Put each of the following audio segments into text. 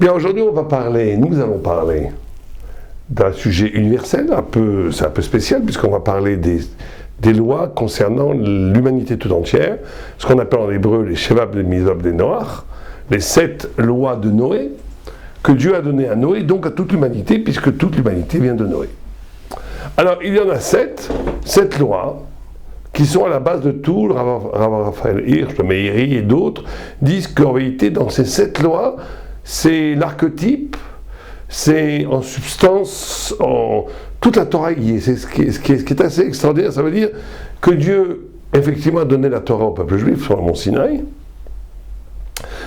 Bien, aujourd'hui, nous allons parler d'un sujet universel, c'est un peu spécial, puisqu'on va parler des lois concernant l'humanité tout entière, ce qu'on appelle en hébreu les Shevab des Mitzvot des Noach, les 7 lois de Noé, que Dieu a données à Noé, donc à toute l'humanité, puisque toute l'humanité vient de Noé. Alors, il y en a 7 lois, qui sont à la base de tout. Le Rav Raphaël Hirsch, le Meiri et d'autres disent qu'en réalité, dans ces 7 lois, c'est l'archétype, c'est en substance, toute la Torah y est. C'est ce qui est assez extraordinaire. Ça veut dire que Dieu, effectivement, a donné la Torah au peuple juif sur le mont Sinaï,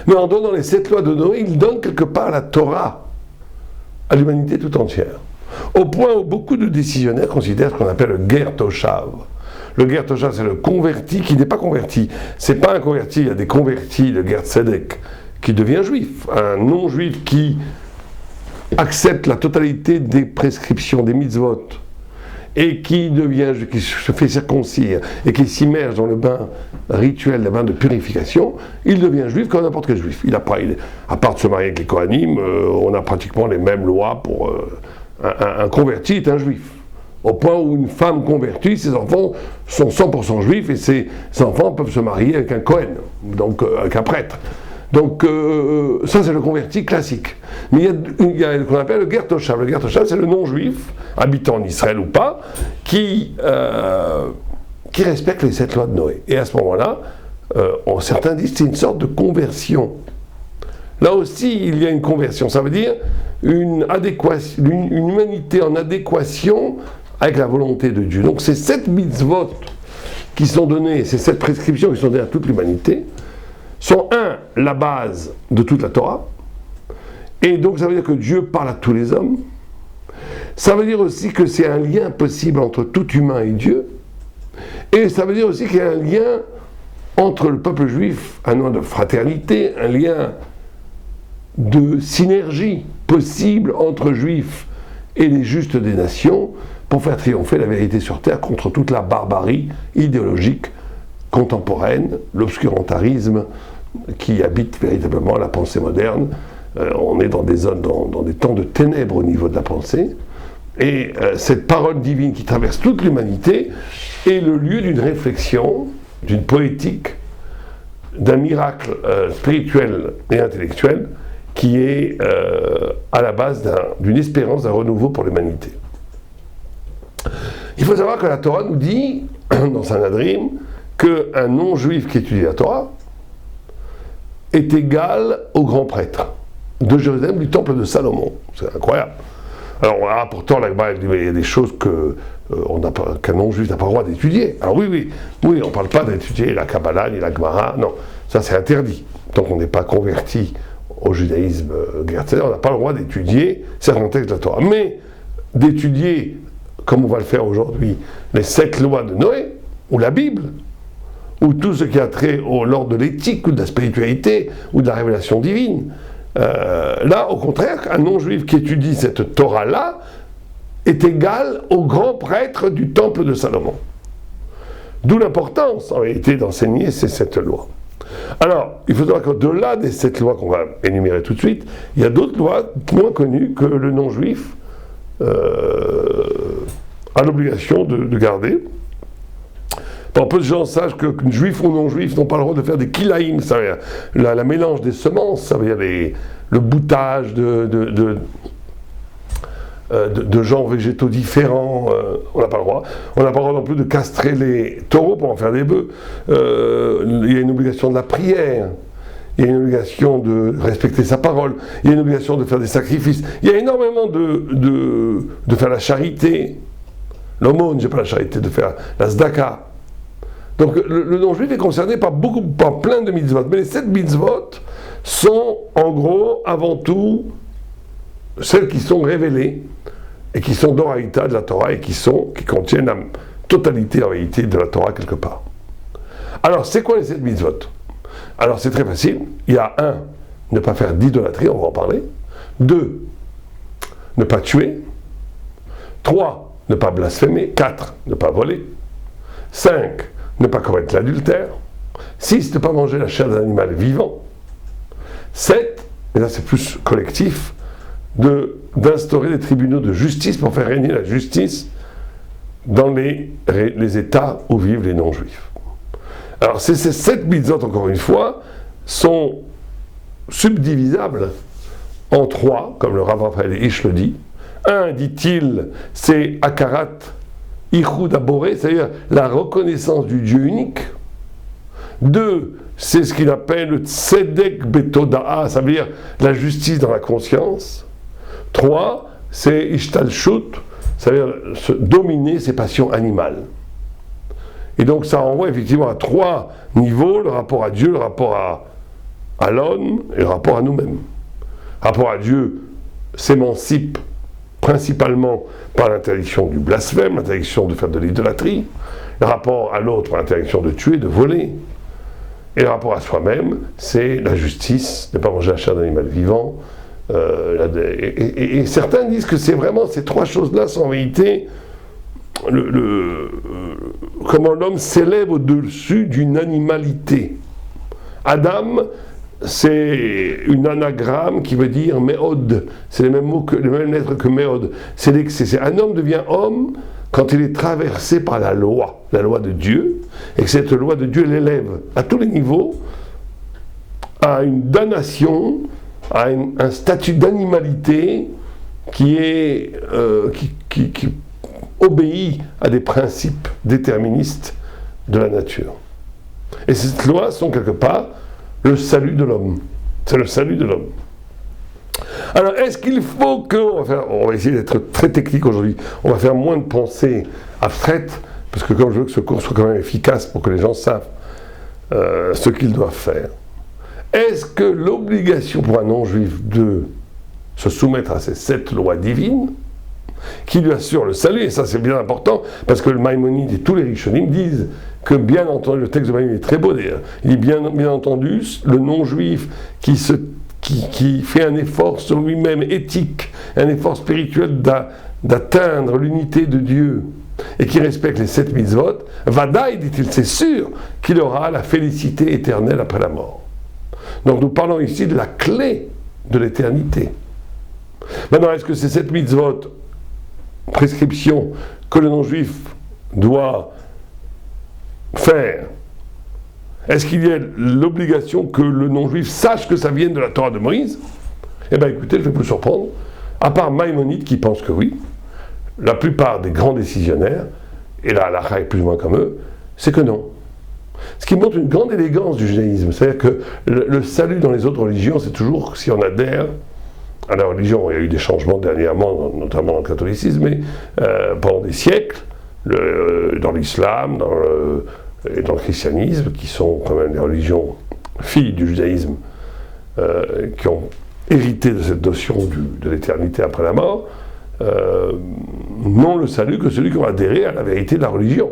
mais en donnant les 7 lois de Noé, il donne quelque part la Torah à l'humanité tout entière. Au point où beaucoup de décisionnaires considèrent ce qu'on appelle le Ger Toshav. Le Ger Toshav, c'est le converti qui n'est pas converti. C'est pas un converti, il y a des convertis, le Ger Tzedek, qui devient juif. Un non-juif qui accepte la totalité des prescriptions, des mitzvot, et qui se fait circoncire, et qui s'immerge dans le bain rituel, le bain de purification, il devient juif comme n'importe quel juif. À part de se marier avec les Kohanim, on a pratiquement les mêmes lois pour... un converti est un juif. Au point où une femme convertie, ses enfants sont 100% juifs, et ses enfants peuvent se marier avec un Kohen, donc avec un prêtre. Donc ça c'est le converti classique. Mais il y a ce qu'on appelle le Ger Toshav. Le Ger Toshav, c'est le non-juif, habitant en Israël ou pas, qui respecte les 7 lois de Noé. Et à ce moment-là, certains disent que c'est une sorte de conversion. Là aussi, il y a une conversion. Ça veut dire une humanité en adéquation avec la volonté de Dieu. Donc ces 7 mitzvot qui sont données, ces 7 prescriptions qui sont données à toute l'humanité, sont la base de toute la Torah, et donc ça veut dire que Dieu parle à tous les hommes. Ça veut dire aussi que c'est un lien possible entre tout humain et Dieu, et ça veut dire aussi qu'il y a un lien entre le peuple juif, un lien de fraternité, un lien de synergie possible entre juifs et les justes des nations, pour faire triompher la vérité sur terre contre toute la barbarie idéologique contemporaine, l'obscurantarisme qui habite véritablement la pensée moderne. On est dans des zones, dans des temps de ténèbres au niveau de la pensée, et cette parole divine qui traverse toute l'humanité est le lieu d'une réflexion, d'une poétique, d'un miracle spirituel et intellectuel qui est à la base d'une espérance, d'un renouveau pour l'humanité. Il faut savoir que la Torah nous dit, dans Sanhadrin, qu'un non-juif qui étudie la Torah est égal au grand prêtre de Jérusalem, du temple de Salomon. C'est incroyable. Alors pourtant, il y a des choses qu'un non-juif n'a pas le droit d'étudier. Alors oui, on ne parle pas d'étudier la Kabbalah ni la Gemara, non, ça c'est interdit. Tant qu'on n'est pas converti au judaïsme Ger, on n'a pas le droit d'étudier certains textes de la Torah. Mais d'étudier, comme on va le faire aujourd'hui, les 7 lois de Noé, ou la Bible, ou tout ce qui a trait au l'ordre de l'éthique, ou de la spiritualité, ou de la révélation divine, là, au contraire, un non-juif qui étudie cette Torah-là est égal au grand prêtre du temple de Salomon. D'où l'importance, en réalité, d'enseigner ces 7 lois. Alors, il faut savoir qu'au-delà des 7 lois qu'on va énumérer tout de suite, il y a d'autres lois moins connues que le non-juif a l'obligation de garder. Peu de gens sachent que juifs ou non-juifs n'ont pas le droit de faire des kilaïm, ça veut dire la mélange des semences, ça veut dire le boutage de genres végétaux différents, on n'a pas le droit. On n'a pas le droit non plus de castrer les taureaux pour en faire des bœufs. Il y a une obligation de la prière, il y a une obligation de respecter sa parole, il y a une obligation de faire des sacrifices, il y a énormément de faire la charité, l'aumône, j'ai pas la charité, de faire la tzedaka. Donc le non-juif est concerné par plein de mitzvot, mais les 7 mitzvot sont en gros avant tout celles qui sont révélées et qui sont d'Oraïta de la Torah et qui contiennent la totalité en réalité de la Torah quelque part. Alors c'est quoi les 7 mitzvot? Alors c'est très facile. Il y a 1, ne pas faire d'idolâtrie, on va en parler. 2, ne pas tuer. 3, ne pas blasphémer. 4, ne pas voler. 5, ne pas commettre l'adultère. 6, ne pas manger la chair d'un animal vivant. 7, mais là c'est plus collectif, d'instaurer des tribunaux de justice pour faire régner la justice dans les États où vivent les non-juifs. Alors ces 7 mitzvot, encore une fois, sont subdivisables en 3, comme le Rav Raphaël Hisch le dit. Un, dit-il, c'est Akarat Ichud Aboré, c'est-à-dire la reconnaissance du Dieu unique. 2, c'est ce qu'il appelle le Tzedek Betoda'a, ça veut dire la justice dans la conscience. 3, c'est Ishtalshut, ça veut dire dominer ses passions animales. Et donc ça renvoie effectivement à 3 niveaux, le rapport à Dieu, le rapport à l'homme et le rapport à nous-mêmes. Le rapport à Dieu s'émancipe principalement par l'interdiction du blasphème, l'interdiction de faire de l'idolâtrie, le rapport à l'autre par l'interdiction de tuer, de voler, et le rapport à soi-même, c'est la justice, ne pas manger la chair d'animal vivant, et certains disent que c'est vraiment ces 3 choses-là sont en vérité comment l'homme s'élève au-dessus d'une animalité. Adam, c'est une anagramme qui veut dire méod, c'est les mêmes mots les mêmes lettres que méod. Un homme devient homme quand il est traversé par la loi de Dieu, et que cette loi de Dieu l'élève à tous les niveaux à une damnation, à un statut d'animalité qui obéit à des principes déterministes de la nature. Et ces lois sont quelque part le salut de l'homme. C'est le salut de l'homme. Alors, est-ce qu'il faut que... On va essayer d'être très technique aujourd'hui. On va faire moins de pensées abstraites, parce que comme je veux que ce cours soit quand même efficace pour que les gens savent ce qu'ils doivent faire. Est-ce que l'obligation pour un non-juif de se soumettre à ces 7 lois divines, qui lui assure le salut, et ça c'est bien important, parce que le Maïmonide et tous les Rishonim disent que bien entendu, le texte de Maïmonide est très beau d'ailleurs, il dit bien entendu, le non-juif qui fait un effort sur lui-même éthique, un effort spirituel d'atteindre l'unité de Dieu, et qui respecte les 7 mitzvot, Vadaï, dit-il, c'est sûr qu'il aura la félicité éternelle après la mort. Donc nous parlons ici de la clé de l'éternité. Maintenant, est-ce que ces 7 mitzvot, prescriptions que le non-juif doit faire, est-ce qu'il y a l'obligation que le non-juif sache que ça vienne de la Torah de Moïse? Eh bien écoutez, je vais vous surprendre, à part Maïmonide qui pense que oui, la plupart des grands décisionnaires, et la halakha est plus ou moins comme eux, c'est que non. Ce qui montre une grande élégance du judaïsme, c'est-à-dire que le salut dans les autres religions, c'est toujours si on adhère à la religion. Il y a eu des changements dernièrement, notamment dans le catholicisme, mais pendant des siècles, dans l'islam, et dans le christianisme, qui sont quand même des religions filles du judaïsme, qui ont hérité de cette notion de l'éternité après la mort, n'ont le salut que celui qui va adhérer à la vérité de la religion.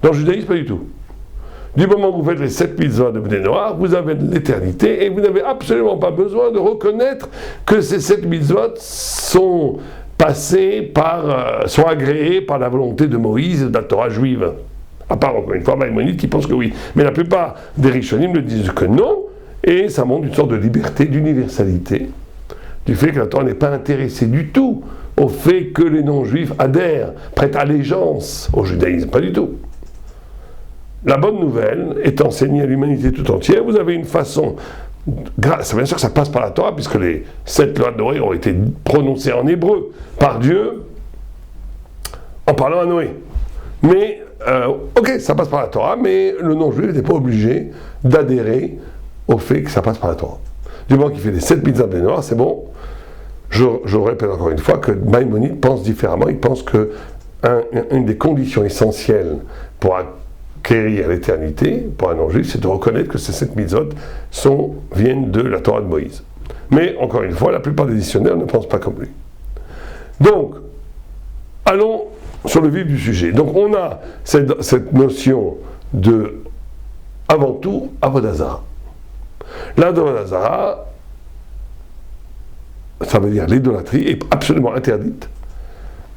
Dans le judaïsme, pas du tout. Du moment où vous faites les 7 mitzvot de Bnei Noach, vous avez de l'éternité et vous n'avez absolument pas besoin de reconnaître que ces 7 mitzvot sont passés sont agréés par la volonté de Moïse et de la Torah juive. À part, encore une fois, Maïmonide qui pense que oui. Mais la plupart des Rishonim le disent que non, et ça montre une sorte de liberté, d'universalité, du fait que la Torah n'est pas intéressée du tout au fait que les non-juifs adhèrent, prêtent allégeance au judaïsme, pas du tout. La bonne nouvelle est enseignée à l'humanité tout entière. Vous avez une façon, bien sûr que ça passe par la Torah, puisque les 7 lois de Noé ont été prononcées en hébreu par Dieu en parlant à Noé. Mais, ok, ça passe par la Torah, mais le non-juif n'est pas obligé d'adhérer au fait que ça passe par la Torah. Du moment qu'il fait les 7 mitzvot de Noé, c'est bon. Je répète encore une fois que Maïmonide pense différemment. Il pense que une des conditions essentielles pour acquérir l'éternité, pour un non-juif, c'est de reconnaître que ces 7 mitzvot viennent de la Torah de Moïse. Mais, encore une fois, la plupart des dictionnaires ne pensent pas comme lui. Donc, allons sur le vif du sujet. Donc, on a cette notion de, avant tout, Avodah Zarah. L'Avodah Zarah, ça veut dire l'idolâtrie, est absolument interdite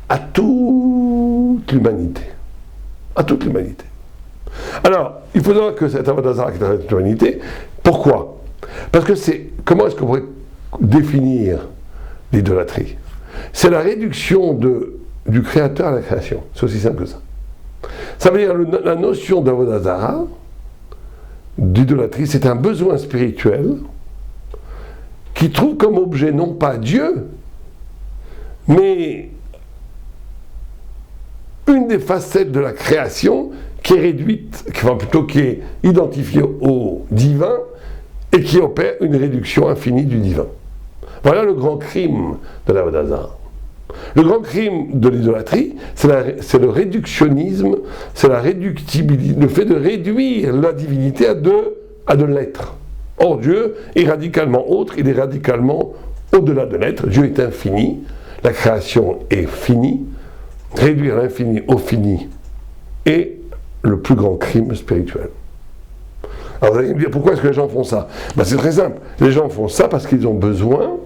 à toute l'humanité. À toute l'humanité. Alors, il faut savoir que cette Avodah Zarah qui est interdite à toute l'humanité, pourquoi? Parce que comment est-ce qu'on pourrait définir l'idolâtrie? C'est la réduction du créateur à la création. C'est aussi simple que ça. Ça veut dire la notion d'Avodah Zara, d'idolâtrie, c'est un besoin spirituel qui trouve comme objet non pas Dieu, mais une des facettes de la création qui est réduite, enfin plutôt qui est identifiée au divin et qui opère une réduction infinie du divin. Voilà le grand crime de l'Avodah Zara. Le grand crime de l'idolâtrie, c'est le réductionnisme, c'est la réductibilité, le fait de réduire la divinité à de l'être. Or, Dieu est radicalement autre, il est radicalement au-delà de l'être. Dieu est infini, la création est finie. Réduire l'infini au fini est le plus grand crime spirituel. Alors vous allez me dire, pourquoi est-ce que les gens font ça? C'est très simple. Les gens font ça parce qu'ils ont besoin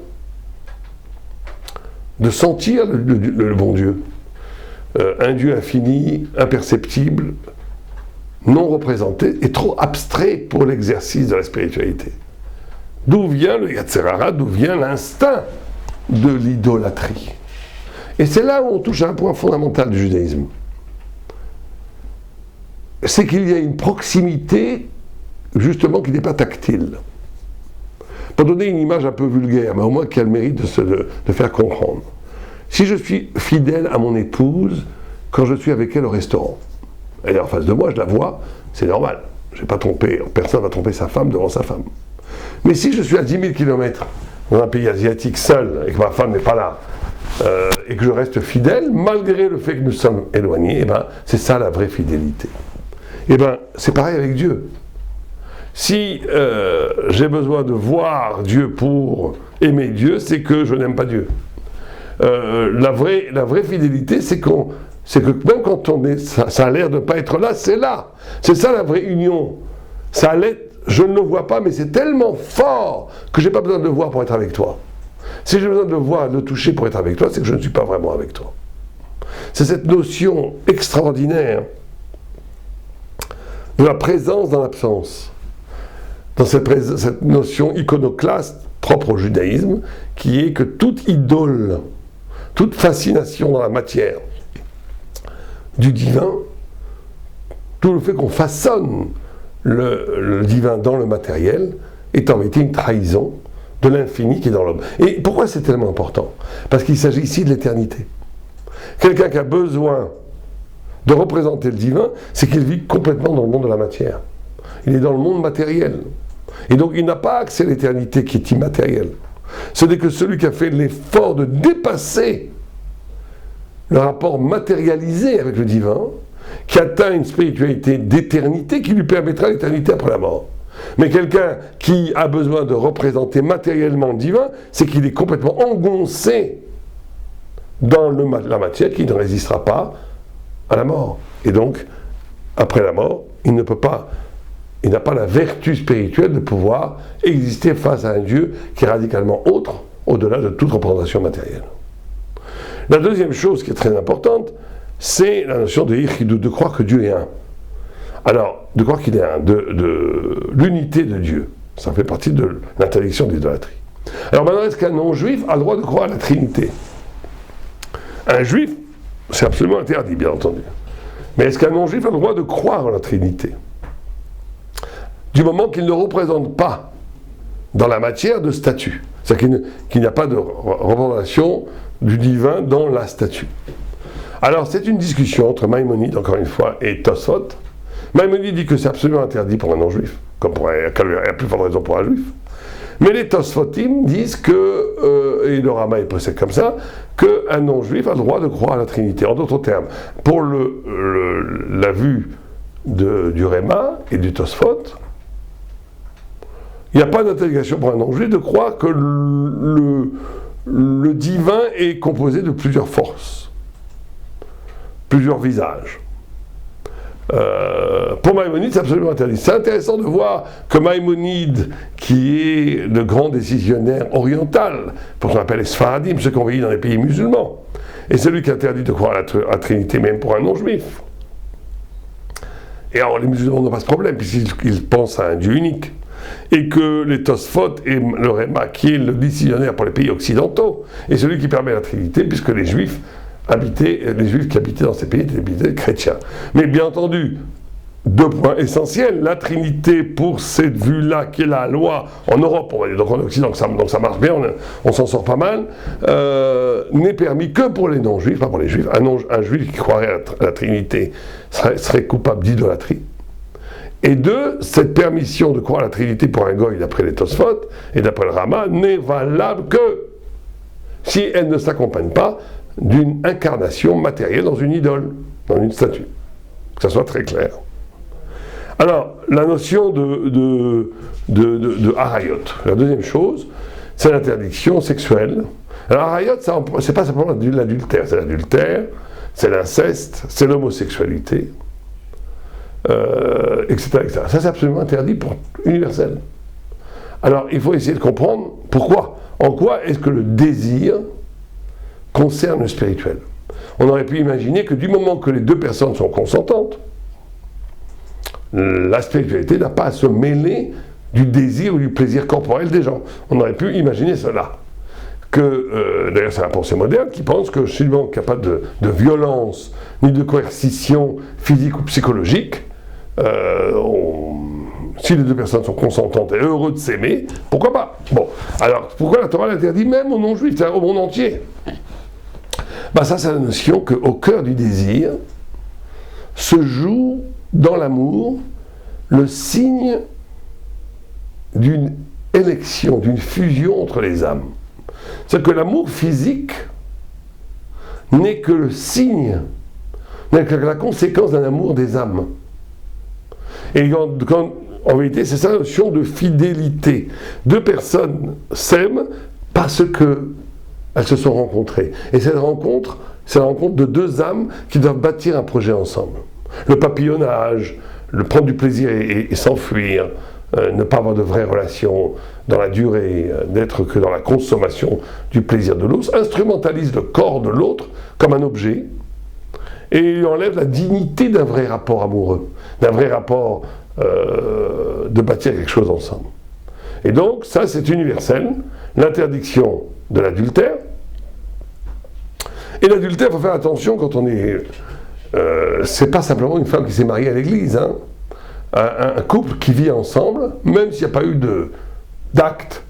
de sentir le bon Dieu. Un Dieu infini, imperceptible, non représenté, et trop abstrait pour l'exercice de la spiritualité. D'où vient le Yetzer Hara, d'où vient l'instinct de l'idolâtrie. Et c'est là où on touche à un point fondamental du judaïsme. C'est qu'il y a une proximité, justement, qui n'est pas tactile. Pour donner une image un peu vulgaire, mais au moins qui a le mérite de faire comprendre. Si je suis fidèle à mon épouse quand je suis avec elle au restaurant, elle est en face de moi, je la vois, c'est normal. Je vais pas tromper, personne ne va tromper sa femme devant sa femme. Mais si je suis à 10 000 km dans un pays asiatique seul, et que ma femme n'est pas là, et que je reste fidèle, malgré le fait que nous sommes éloignés, c'est ça la vraie fidélité. C'est pareil avec Dieu. Si j'ai besoin de voir Dieu pour aimer Dieu, c'est que je n'aime pas Dieu. La vraie fidélité, c'est que même quand ça a l'air de ne pas être là, c'est là. C'est ça la vraie union. Je ne le vois pas, mais c'est tellement fort que je n'ai pas besoin de le voir pour être avec toi. Si j'ai besoin de le voir, de le toucher pour être avec toi, c'est que je ne suis pas vraiment avec toi. C'est cette notion extraordinaire de la présence dans l'absence. Dans cette notion iconoclaste propre au judaïsme, qui est que toute idole, toute fascination dans la matière du divin, tout le fait qu'on façonne le divin dans le matériel, est en vérité une trahison de l'infini qui est dans l'homme. Et pourquoi c'est tellement important? Parce qu'il s'agit ici de l'éternité. Quelqu'un qui a besoin de représenter le divin, c'est qu'il vit complètement dans le monde de la matière. Il est dans le monde matériel. Et donc il n'a pas accès à l'éternité qui est immatérielle. Ce n'est que celui qui a fait l'effort de dépasser le rapport matérialisé avec le divin, qui atteint une spiritualité d'éternité qui lui permettra l'éternité après la mort. Mais quelqu'un qui a besoin de représenter matériellement le divin, c'est qu'il est complètement engoncé dans la matière qui ne résistera pas à la mort. Et donc, après la mort, il n'a pas la vertu spirituelle de pouvoir exister face à un Dieu qui est radicalement autre, au-delà de toute représentation matérielle. La deuxième chose qui est très importante, c'est la notion de croire que Dieu est un. Alors, de croire qu'il est un, de l'unité de Dieu. Ça fait partie de l'interdiction de l'idolâtrie. Alors maintenant, est-ce qu'un non-juif a le droit de croire à la Trinité? Un juif, c'est absolument interdit, bien entendu. Mais est-ce qu'un non-juif a le droit de croire à la Trinité? Du moment qu'il ne représente pas dans la matière de statue. C'est-à-dire qu'il n'y a pas de représentation du divin dans la statue. Alors, c'est une discussion entre Maïmonide, encore une fois, et Tosfot. Maïmonide dit que c'est absolument interdit pour un non-juif, comme il y a plus forte raison pour un juif. Mais les Tosfotim disent que, et le Rama est précède comme ça, qu'un non-juif a le droit de croire à la Trinité. En d'autres termes, pour la vue du Réma et du Tosfot, il n'y a pas d'interrogation pour un non-juif de croire que le divin est composé de plusieurs forces, plusieurs visages. Pour Maïmonide, c'est absolument interdit. C'est intéressant de voir que Maïmonide, qui est le grand décisionnaire oriental, pour ce qu'on appelle les Sfaradim, ceux qui ont vécu dans les pays musulmans, est celui qui interdit de croire à la Trinité, même pour un non-juif. Et alors, les musulmans n'ont pas ce problème, puisqu'ils pensent à un Dieu unique. et que les Tosfot et le Réma, qui est le décisionnaire pour les pays occidentaux, est celui qui permet la Trinité, puisque les Juifs qui habitaient dans ces pays étaient des chrétiens. Mais bien entendu, deux points essentiels, la Trinité pour cette vue-là qui est la loi en Europe, on va dire, donc en Occident, donc ça marche bien, on s'en sort pas mal, n'est permis que pour les non-juifs, pas pour les juifs. Un juif qui croirait à la Trinité serait coupable d'idolâtrie. Et deux, cette permission de croire à la Trinité pour un goy d'après les Tosfot et d'après le Rama n'est valable que si elle ne s'accompagne pas d'une incarnation matérielle dans une idole, dans une statue. Que ça soit très clair. Alors, la notion de harayot. La deuxième chose, c'est l'interdiction sexuelle. Alors, harayot, c'est pas simplement l'adultère, c'est l'inceste, c'est l'homosexualité, etc., etc. Ça, c'est absolument interdit pour universel. Alors, il faut essayer de comprendre pourquoi. En quoi est-ce que le désir concerne le spirituel? On aurait pu imaginer que du moment que les deux personnes sont consentantes, la spiritualité n'a pas à se mêler du désir ou du plaisir corporel des gens. On aurait pu imaginer cela. D'ailleurs, c'est la pensée moderne qui pense que si le monde n'y a pas de violence, ni de coercition physique ou psychologique, si les deux personnes sont consentantes et heureux de s'aimer, pourquoi pas? Bon, alors, pourquoi la Torah l'interdit même aux non-juifs, c'est-à-dire au monde entier? Ça, c'est la notion qu'au cœur du désir se joue dans l'amour le signe d'une élection, d'une fusion entre les âmes. C'est-à-dire que l'amour physique n'est que le signe, n'est que la conséquence d'un amour des âmes. Et en vérité, c'est ça la notion de fidélité. Deux personnes s'aiment parce qu'elles se sont rencontrées. Et cette rencontre, c'est la rencontre de deux âmes qui doivent bâtir un projet ensemble. Le papillonnage, le prendre du plaisir et s'enfuir, ne pas avoir de vraies relations dans la durée, n'être que dans la consommation du plaisir de l'autre, instrumentalise le corps de l'autre comme un objet et il enlève la dignité d'un vrai rapport amoureux, d'un vrai rapport de bâtir quelque chose ensemble. Et donc, ça c'est universel, l'interdiction de l'adultère. Et l'adultère, il faut faire attention quand on est... c'est pas simplement une femme qui s'est mariée à l'église, hein. Un couple qui vit ensemble, même s'il n'y a pas eu d'acte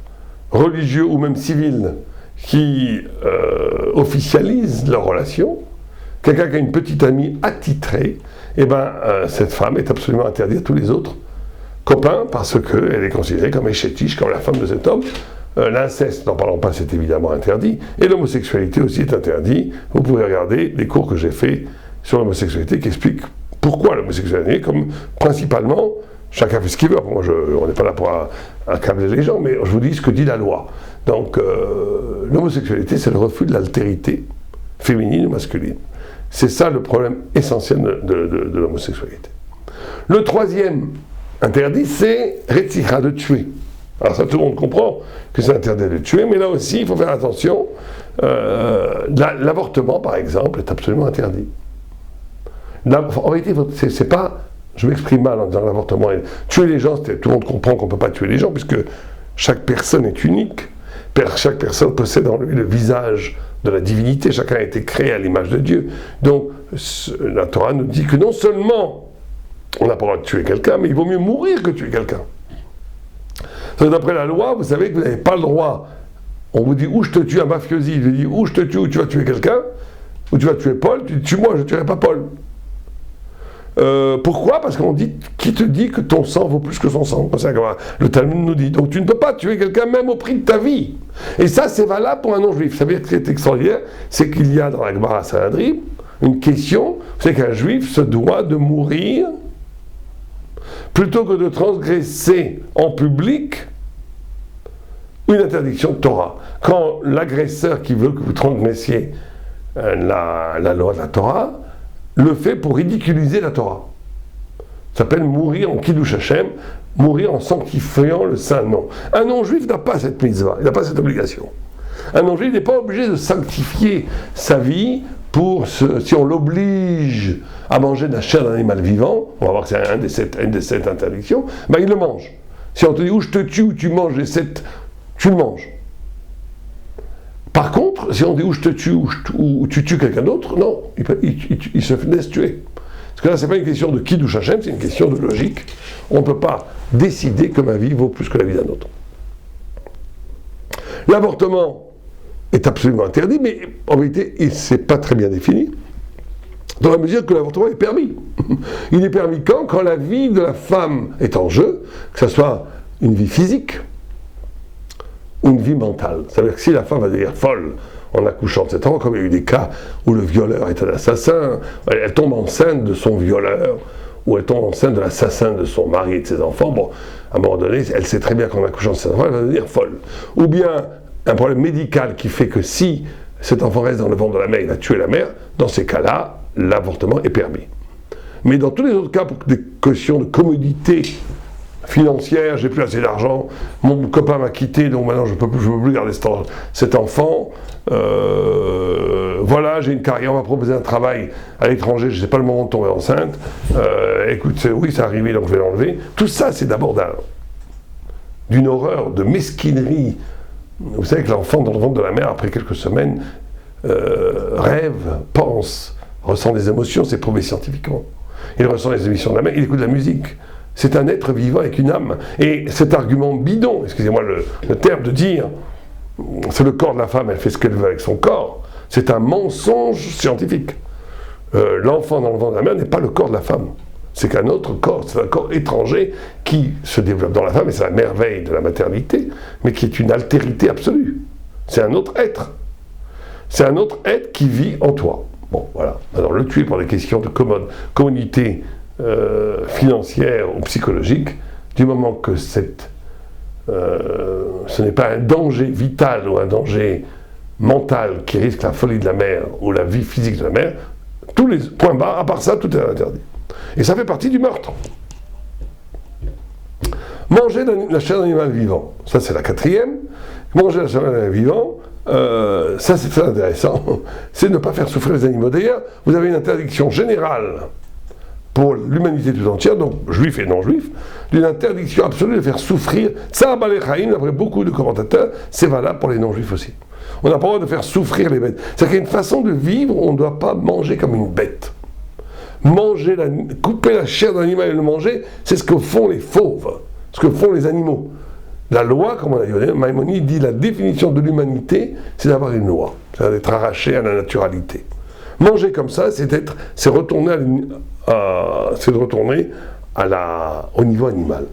religieux ou même civil qui officialise leur relation, quelqu'un qui a une petite amie attitrée, cette femme est absolument interdite à tous les autres copains parce qu'elle est considérée comme échétiche, comme la femme de cet homme. L'inceste, n'en parlons pas, c'est évidemment interdit, et l'homosexualité aussi est interdite. Vous pouvez regarder les cours que j'ai faits sur l'homosexualité qui expliquent pourquoi l'homosexualité, comme principalement, chacun fait ce qu'il veut. Moi, on n'est pas là pour accabler les gens, mais je vous dis ce que dit la loi. Donc, l'homosexualité, c'est le refus de l'altérité féminine ou masculine. C'est ça le problème essentiel de l'homosexualité. Le troisième interdit, c'est Retzicha, de tuer. Alors ça, tout le monde comprend que c'est interdit de tuer, mais là aussi, il faut faire attention. L'avortement, par exemple, est absolument interdit. En réalité, c'est pas, je m'exprime mal en disant l'avortement, tuer les gens, tout le monde comprend qu'on ne peut pas tuer les gens, puisque chaque personne est unique, chaque personne possède en lui le visage de la divinité, chacun a été créé à l'image de Dieu. Donc, la Torah nous dit que non seulement on n'a pas le droit de tuer quelqu'un, mais il vaut mieux mourir que tuer quelqu'un. D'après la loi, vous savez que vous n'avez pas le droit. On vous dit, ou je te tue un mafiosi, il vous dit, ou je te tue, ou tu vas tuer quelqu'un, ou tu vas tuer Paul, tu dis, tue-moi, je ne tuerai pas Paul. Pourquoi? Parce qu'on dit, qui te dit que ton sang vaut plus que son sang? C'est comme le Talmud nous dit. Donc tu ne peux pas tuer quelqu'un même au prix de ta vie. Et ça, c'est valable pour un non-juif. Ça veut dire que ce qui est extraordinaire, c'est qu'il y a dans la Gemara Sanhedrin une question, c'est qu'un juif se doit de mourir plutôt que de transgresser en public une interdiction de Torah. Quand l'agresseur qui veut que vous transgressiez la loi de la Torah, le fait pour ridiculiser la Torah. Ça s'appelle mourir en Kiddush Hashem, mourir en sanctifiant le saint nom. Un non-juif n'a pas cette mitzvah, il n'a pas cette obligation. Un non-juif n'est pas obligé de sanctifier sa vie si on l'oblige à manger de la chair d'un animal vivant, on va voir que c'est une des sept interdictions, il le mange. Si on te dit ou je te tue ou tu manges les 7, tu le manges. Par contre, si on dit ou je te tue ou tu tues quelqu'un d'autre, non, il se laisse tuer. Parce que là, c'est pas une question de Kiddush Hashem, c'est une question de logique. On ne peut pas décider que ma vie vaut plus que la vie d'un autre. L'avortement est absolument interdit, mais en vérité, il n'est pas très bien défini, dans la mesure que l'avortement est permis. Il est permis quand la vie de la femme est en jeu, que ce soit une vie physique ou une vie mentale. Ça veut dire que si la femme va devenir folle en accouchant de cet enfant, comme il y a eu des cas où le violeur est un assassin, elle tombe enceinte de son violeur, ou elle tombe enceinte de l'assassin de son mari et de ses enfants, bon, à un moment donné, elle sait très bien qu'en accouchant de cet enfant, elle va devenir folle. Ou bien un problème médical qui fait que si cet enfant reste dans le ventre de la mère, il va tuer la mère, dans ces cas-là, l'avortement est permis. Mais dans tous les autres cas, pour des questions de commodité financière, j'ai plus assez d'argent, mon copain m'a quitté, donc maintenant je ne peux plus garder cet enfant, voilà, j'ai une carrière, on m'a proposé un travail à l'étranger, je ne sais pas le moment de tomber enceinte, écoute, oui, c'est arrivé, donc je vais l'enlever. Tout ça, c'est d'abord d'une horreur, de mesquinerie. Vous savez que l'enfant dans le ventre de la mère, après quelques semaines, rêve, pense, ressent des émotions, c'est prouvé scientifiquement. Il ressent les émissions de la mère, il écoute de la musique. C'est un être vivant avec une âme. Et cet argument bidon, excusez-moi le terme de dire, c'est le corps de la femme, elle fait ce qu'elle veut avec son corps, c'est un mensonge scientifique. L'enfant dans le ventre de la mère n'est pas le corps de la femme. C'est qu'un autre corps, c'est un corps étranger qui se développe dans la femme, et c'est la merveille de la maternité, mais qui est une altérité absolue. C'est un autre être. C'est un autre être qui vit en toi. Bon, voilà. Alors, le tuer pour des questions de commodité financière ou psychologique, du moment que ce n'est pas un danger vital ou un danger mental qui risque la folie de la mère ou la vie physique de la mère, tous les points bas, à part ça, tout est interdit. Et ça fait partie du meurtre. Manger la chair d'animal vivant, ça c'est la quatrième. Manger la chair d'animal vivant, ça c'est très intéressant, c'est ne pas faire souffrir les animaux. D'ailleurs, vous avez une interdiction générale pour l'humanité tout entière, donc juifs et non-juifs, d'une interdiction absolue de faire souffrir. Ça, d'après beaucoup de commentateurs, c'est valable pour les non-juifs aussi. On n'a pas le droit de faire souffrir les bêtes. C'est-à-dire qu'il y a une façon de vivre où on ne doit pas manger comme une bête. Couper la chair d'un animal et le manger, c'est ce que font les fauves, ce que font les animaux. La loi, comme on a dit, Maïmonide dit la définition de l'humanité, c'est d'avoir une loi, c'est d'être arraché à la naturalité. Manger comme ça, c'est retourner au niveau animal.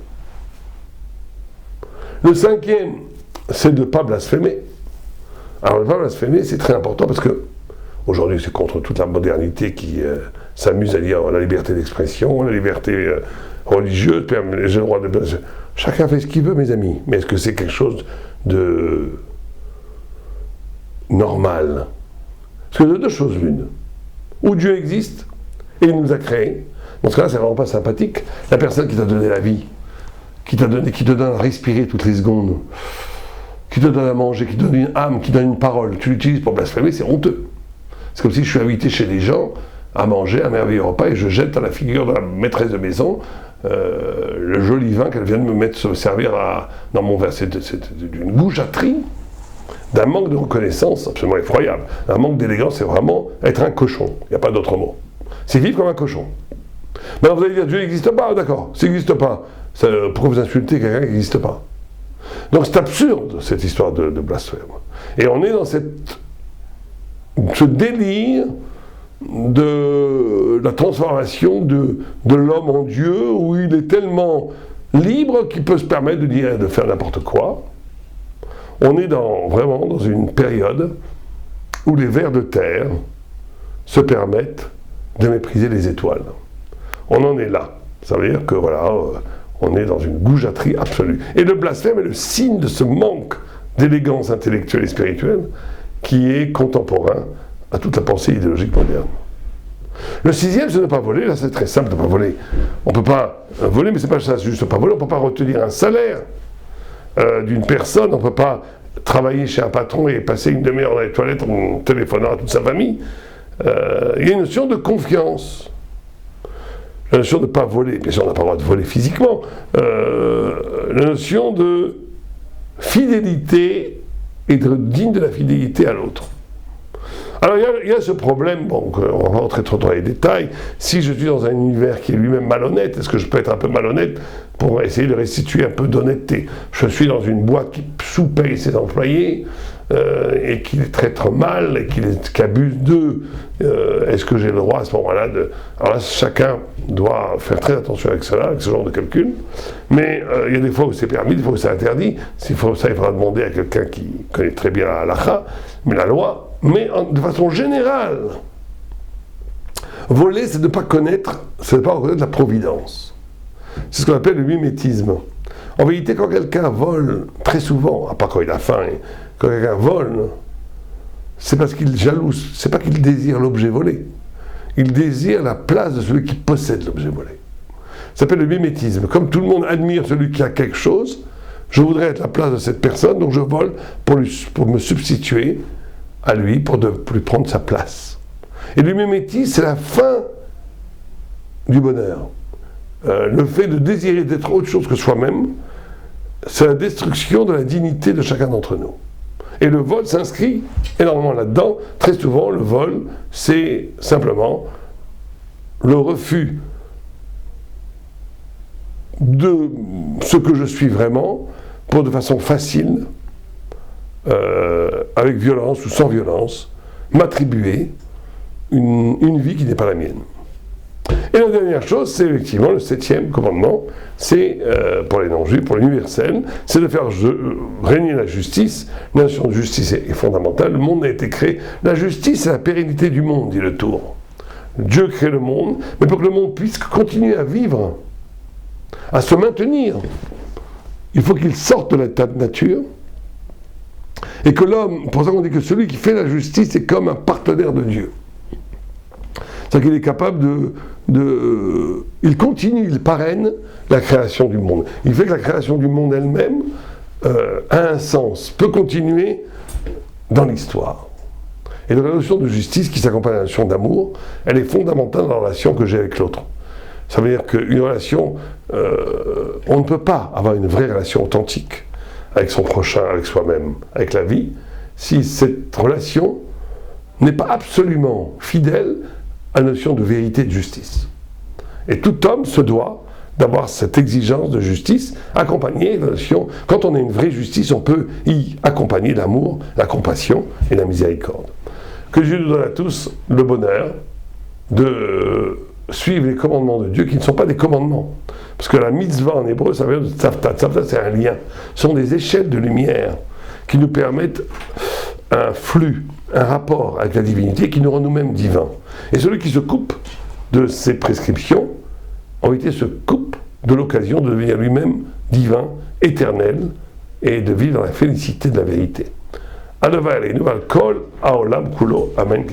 Le cinquième, c'est de ne pas blasphémer. Alors, ne pas blasphémer, c'est très important parce que aujourd'hui, c'est contre toute la modernité qui s'amuse à dire la liberté d'expression, la liberté religieuse, j'ai le droit de blasphémer. Chacun fait ce qu'il veut, mes amis. Mais est-ce que c'est quelque chose de normal? Parce que de deux choses l'une. Ou Dieu existe, et il nous a créés. Dans ce cas-là, c'est vraiment pas sympathique. La personne qui t'a donné la vie, qui te donne à respirer toutes les secondes, qui te donne à manger, qui te donne une âme, qui donne une parole, tu l'utilises pour blasphémer, c'est honteux. C'est comme si je suis invité chez des gens à manger un merveilleux repas et je jette à la figure de la maîtresse de maison le joli vin qu'elle vient de me servir dans mon verre. C'est d'une goujaterie, d'un manque de reconnaissance absolument effroyable. Un manque d'élégance, c'est vraiment être un cochon. Il n'y a pas d'autre mot. C'est vivre comme un cochon. Maintenant vous allez dire, Dieu n'existe pas, d'accord, s'il n'existe pas, pourquoi vous insultez quelqu'un qui n'existe pas? Donc c'est absurde, cette histoire de blasphème. Et on est dans ce délire de la transformation de l'homme en Dieu, où il est tellement libre qu'il peut se permettre de dire, de faire n'importe quoi. On est vraiment dans une période où les vers de terre se permettent de mépriser les étoiles. On en est là. Ça veut dire que voilà, on est dans une goujaterie absolue. Et le blasphème est le signe de ce manque d'élégance intellectuelle et spirituelle qui est contemporain à toute la pensée idéologique moderne. Le sixième, c'est ne pas voler. Là, c'est très simple de ne pas voler. On ne peut pas voler, mais c'est pas ça, c'est juste ne pas voler. On ne peut pas retenir un salaire d'une personne. On ne peut pas travailler chez un patron et passer une demi-heure dans les toilettes en téléphonant à toute sa famille. Il y a une notion de confiance. la notion de ne pas voler, bien sûr on n'a pas le droit de voler physiquement, la notion de fidélité et d'être digne de la fidélité à l'autre. Alors il y a ce problème, bon, on va rentrer trop dans les détails, si je suis dans un univers qui est lui-même malhonnête, est-ce que je peux être un peu malhonnête pour essayer de restituer un peu d'honnêteté? Je suis dans une boîte qui sous-paye ses employés, et qui les traite mal, et qui abuse d'eux, est-ce que j'ai le droit à ce moment-là de... Alors là, chacun doit faire très attention avec cela, avec ce genre de calcul, mais il y a des fois où c'est permis, des fois où c'est interdit, il faudra demander à quelqu'un qui connaît très bien la halakha, mais la loi, mais de façon générale, voler, c'est de ne pas reconnaître la providence. C'est ce qu'on appelle le mimétisme. En vérité, quand quelqu'un vole, très souvent, à part quand il a faim, quand quelqu'un vole, c'est parce qu'il jalouse, c'est pas qu'il désire l'objet volé. Il désire la place de celui qui possède l'objet volé. Ça s'appelle le mimétisme. Comme tout le monde admire celui qui a quelque chose, je voudrais être la place de cette personne, donc je vole pour me substituer à lui, pour ne plus prendre sa place. Et le mimétisme, c'est la fin du bonheur. Le fait de désirer d'être autre chose que soi-même, c'est la destruction de la dignité de chacun d'entre nous. Et le vol s'inscrit énormément là-dedans. Très souvent, le vol, c'est simplement le refus de ce que je suis vraiment, pour de façon facile, avec violence ou sans violence, m'attribuer une vie qui n'est pas la mienne. Et la dernière chose, c'est effectivement le 7e commandement, c'est pour les non-juifs, pour l'universel, c'est de faire régner la justice. La notion de justice est fondamentale. Le monde a été créé. La justice, c'est la pérennité du monde, dit le Tour. Dieu crée le monde, mais pour que le monde puisse continuer à vivre, à se maintenir, il faut qu'il sorte de l'état de nature. Et que l'homme, pour ça qu'on dit que celui qui fait la justice est comme un partenaire de Dieu. C'est-à-dire qu'il est capable il continue, il parraine la création du monde. Il fait que la création du monde elle-même a un sens, peut continuer dans l'histoire. Et donc la notion de justice qui s'accompagne à la notion d'amour, elle est fondamentale dans la relation que j'ai avec l'autre. Ça veut dire qu'une relation, on ne peut pas avoir une vraie relation authentique avec son prochain, avec soi-même, avec la vie, si cette relation n'est pas absolument fidèle à la notion de vérité et de justice. Et tout homme se doit d'avoir cette exigence de justice accompagnée de la notion, quand on a une vraie justice, on peut y accompagner l'amour, la compassion et la miséricorde. Que Dieu nous donne à tous le bonheur de suivre les commandements de Dieu qui ne sont pas des commandements. Parce que la mitzvah en hébreu, ça veut dire tzavta. Tzavta, c'est un lien. Ce sont des échelles de lumière qui nous permettent un flux, un rapport avec la divinité qui nous rend nous-mêmes divins. Et celui qui se coupe de ces prescriptions, en réalité se coupe de l'occasion de devenir lui-même divin, éternel, et de vivre dans la félicité de la vérité. Adova Aleinu al kol haolam kulo. Amen.